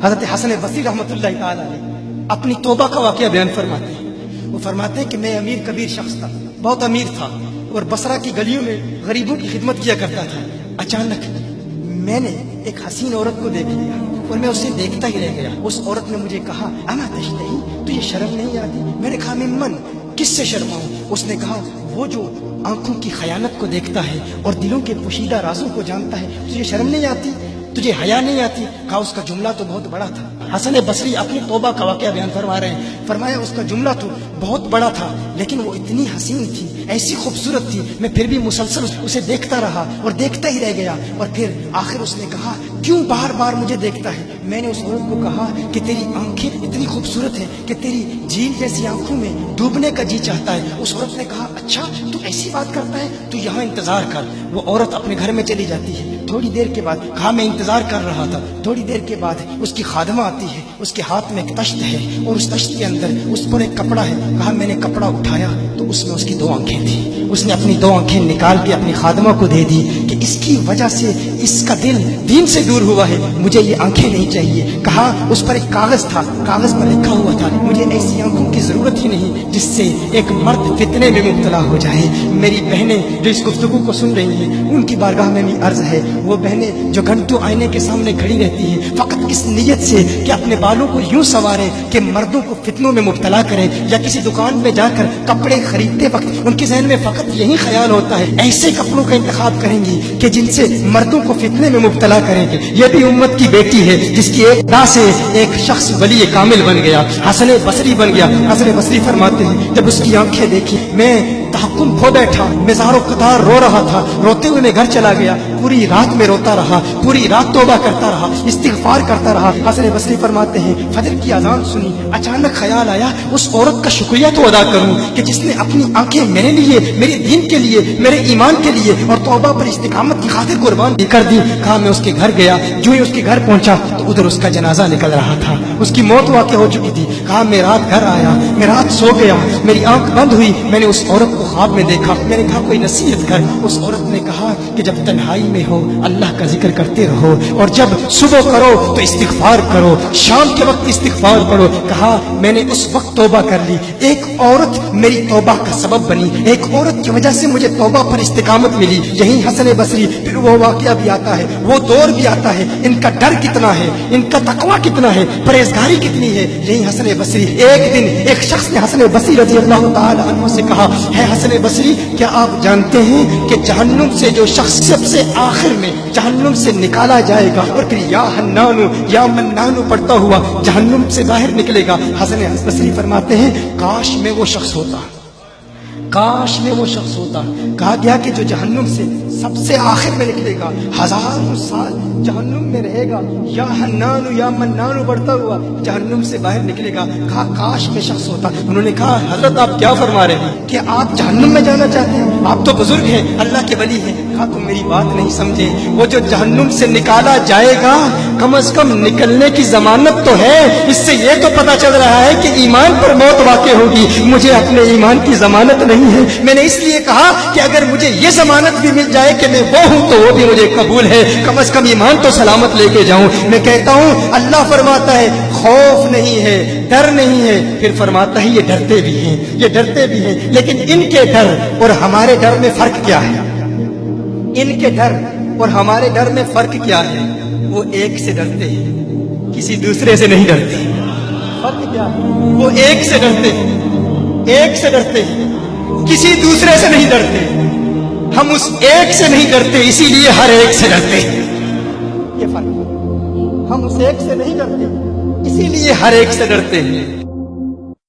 حضرت حسن بصری رحمۃ اللہ تعالی علیہ اپنی توبہ کا واقعہ بیان فرماتے ہیں۔ وہ فرماتے ہیں کہ میں امیر کبیر شخص تھا، بہت امیر تھا اور بصرہ کی گلیوں میں غریبوں کی خدمت کیا کرتا تھا۔ اچانک میں نے ایک حسین عورت کو دیکھ لیا اور میں اسے دیکھتا ہی رہ گیا۔ اس عورت نے مجھے کہا اما تشتہی، تجھے شرم نہیں آتی؟ میں نے کہا ممن، کس سے شرماؤں؟ اس نے کہا وہ جو آنکھوں کی خیانت کو دیکھتا ہے اور دلوں کے پوشیدہ رازوں کو جانتا ہے، تجھے شرم نہیں آتی؟ تجھے حیا نہیں آتی؟ کہا اس کا جملہ تو بہت بڑا تھا۔ حسن بصری اپنی توبہ کا واقعہ بیان فرما رہے ہیں۔ فرمایا اس کا جملہ تو بہت بڑا تھا لیکن وہ اتنی حسین تھی، ایسی خوبصورت تھی، میں پھر بھی مسلسل اسے دیکھتا رہا اور دیکھتا ہی رہ گیا۔ اور پھر آخر اس نے کہا کیوں بار بار مجھے دیکھتا ہے؟ میں نے اس عورت کو کہا کہ تیری آنکھیں اتنی خوبصورت ہیں کہ تیری جھیل جیسی آنکھوں میں ڈوبنے کا جی چاہتا ہے۔ اس عورت نے کہا اچھا تو ایسی بات کرتا ہے، تو یہاں انتظار کر۔ وہ عورت اپنے گھر میں چلی جاتی ہے۔ تھوڑی دیر کے بعد کہا میں انتظار کر رہا تھا۔ تھوڑی دیر کے بعد اس کی خادمہ آتی ہے، اس کے ہاتھ میں ایک تشت ہے اور اس تشت کے اندر اس پر ایک کپڑا ہے۔ کہا میں نے کپڑا اٹھایا تو اس میں اس کی 2 آنکھیں تھیں۔ اس نے اپنی 2 آنکھیں نکال کے اپنی خادمہ کو دے دی کہ اس کی وجہ سے اس کا دل دین سے دور ہوا ہے، مجھے یہ آنکھیں نہیں چاہیے۔ کہا اس پر ایک کاغذ تھا، کاغذ پر لکھا ہوا تھا مجھے ایسی آنکھوں کی ضرورت ہی نہیں جس سے ایک مرد فتنے میں مبتلا ہو جائے۔ میری بہنیں جو اس گفتگو کو سن رہی ہیں ان کی بارگاہ میں بھی عرض ہے، وہ بہنیں جو گھنٹوں آئینے کے سامنے کھڑی رہتی ہیں فقط اس نیت سے کہ اپنے بالوں کو یوں سنواریں کہ مردوں کو فتنوں میں مبتلا کریں، یا کسی دکان میں جا کر کپڑے خریدتے وقت ان کے ذہن میں فقط یہی خیال ہوتا ہے ایسے کپڑوں کا انتخاب کریں گی کہ جن سے مردوں کو فتنے میں مبتلا کریں گے۔ یہ بھی امت کی بیٹی ہے جس کی ایک ادا سے ایک شخص ولی کامل بن گیا، حسن بصری بن گیا۔ حسن بصری فرماتے ہیں جب اس کی آنکھیں دیکھی میں تحکم کھو بیٹھا، میں زار و قطار رو رہا تھا۔ روتے ہوئے میں گھر چلا گیا، پوری رات میں روتا رہا، پوری رات توبہ کرتا رہا، استغفار کرتا رہا۔ حسن بصری فرماتے ہیں فجر کی اذان سنی، اچانک خیال آیا اس عورت کا شکریہ تو ادا کروں کہ جس نے اپنی آنکھیں میرے لیے، میرے دین کے لیے، میرے ایمان کے لیے اور توبہ پر استقامت کی خاطر قربان کر دی۔ کہا میں اس کے گھر گیا، جو ہی اس کے گھر پہنچا تو ادھر اس کا جنازہ نکل رہا تھا، اس کی موت واقع ہو چکی تھی۔ کہا میں رات گھر آیا، میں رات سو گیا، میری آنکھ بند ہوئی، میں نے اس عورت کو خواب میں دیکھا۔ میں نے کہا کوئی نصیحت کر۔ اس عورت نے کہا کہ جب تنہائی میں ہو اللہ کا ذکر کرتے رہو، اور جب صبح کرو تو استغفار کرو، شام کے وقت استغفار پڑھو۔ کہا میں نے اس وقت توبہ کر لی، ایک عورت میری توبہ کا سبب بنی، ایک عورت کی وجہ سے مجھے توبہ پر استقامت ملی۔ یہی حسن بصری پھر وہ واقعہ بھی آتا ہے، وہ دور بھی آتا ہے، ان کا ڈر کتنا ہے، ان کا تقویٰ کتنا ہے، پرہیزگاری کتنی ہے۔ یہی حسن بصری ایک دن ایک شخص نے حسن بصری رضی اللہ تعالی عنہ سے کہا ہے حسن بصری کیا آپ جانتے ہیں کہ جہنم سے جو شخص سب سے آخر میں جہنم سے نکالا جائے گا اور پھر یا حنانو یا منانو پڑھتا ہوا جہنم سے باہر نکلے گا؟ حسن بصری فرماتے ہیں کاش میں وہ شخص ہوتا، کاش میں وہ شخص ہوتا۔ کہا گیا کہ جو جہنم سے سب سے آخر میں نکلے گا، 1000 سال جہنم میں رہے گا، یا حنانو یا منانو پڑھتا ہوا جہنم سے باہر نکلے گا۔ کہا کاش میں شخص ہوتا۔ انہوں نے کہا حضرت آپ کیا فرما رہے ہیں کہ آپ جہنم میں جانا چاہتے ہیں؟ آپ تو بزرگ ہیں، اللہ کے ولی ہیں۔ کہا تم میری بات نہیں سمجھے، وہ جو جہنم سے نکالا جائے گا کم از کم نکلنے کی ضمانت تو ہے، اس سے یہ تو پتا چل رہا ہے کہ ایمان پر موت واقع ہوگی۔ مجھے اپنے ایمان کی ضمانت نہیں ہے، میں نے اس لیے کہا کہ اگر مجھے یہ ضمانت بھی مل جائے کہ میں وہ ہوں تو وہ بھی مجھے قبول ہے، کم از کم ایمان تو سلامت لے کے جاؤں۔ میں کہتا ہوں اللہ فرماتا ہے خوف نہیں ہے، ڈر نہیں ہے، پھر فرماتا ہے یہ ڈرتے بھی ہیں، یہ ڈرتے بھی ہیں، لیکن ان کے ڈر اور ہمارے ڈر میں فرق کیا ہے؟ ان کے ڈر اور ہمارے ڈر میں فرق کیا ہے؟ وہ ایک سے ڈرتے ہیں، کسی دوسرے سے نہیں ڈرتے۔ فرق کیا ہے؟ وہ ایک سے ڈرتے ہیں، ایک سے ڈرتے ہیں، کسی دوسرے سے نہیں ڈرتے۔ ہم اس ایک سے نہیں ڈرتے، اسی لیے ہر ایک سے ڈرتے ہیں۔ یہ فرق ہے، ہم اس ایک سے نہیں ڈرتے، اسی لیے ہر ایک سے ڈرتے ہیں۔